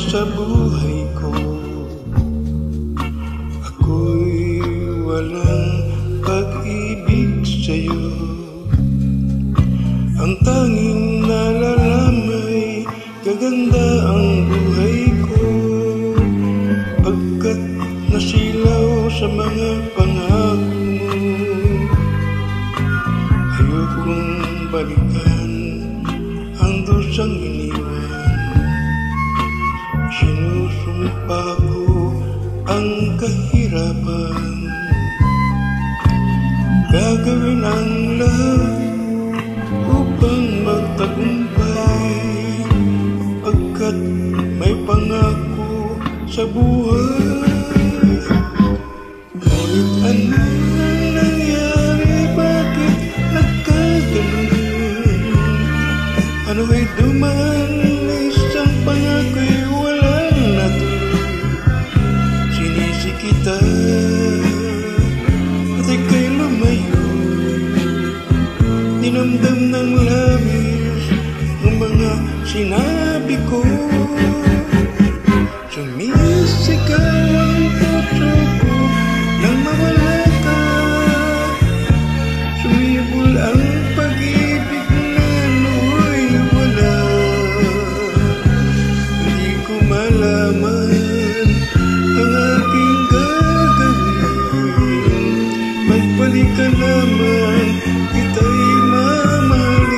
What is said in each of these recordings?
sa buhay ko. Ako'y walang pag-ibig sa'yo. Ang tanging nalalamay, gaganda ang buhay ko, pagkat nasilaw sa mga pangako mo. Ayokong balikan ang dusang iniwan. Sinusumpa ko ang kahirapan, gagawin ang lahat upang magtagumpay, pagkat may pangako sa buhay. Ngunit ano ang nangyari? Bakit nagkaganon? Ano'y dumaan na isang pangako'y walang natuloy. Sinisi kita at ika'y lumayo, dinamdam ng labis ang mga sinabi ko. Sumisigaw ang puso ko nang mawala ka. Sumibol ang pag-ibig na nooy wala. Hindi ko malaman ang aking gagawin. Magbalik ka naman, kita'y mamahalin.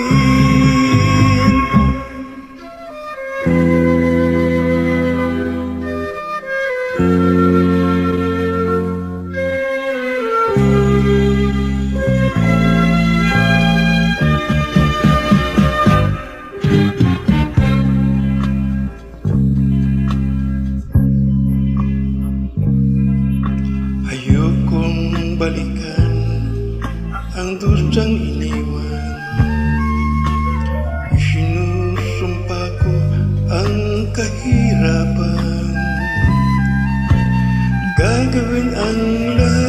Ayokong balikan ang dusang iniwan. Sinusumpa ko ang kahirapan, gagawin ang lahat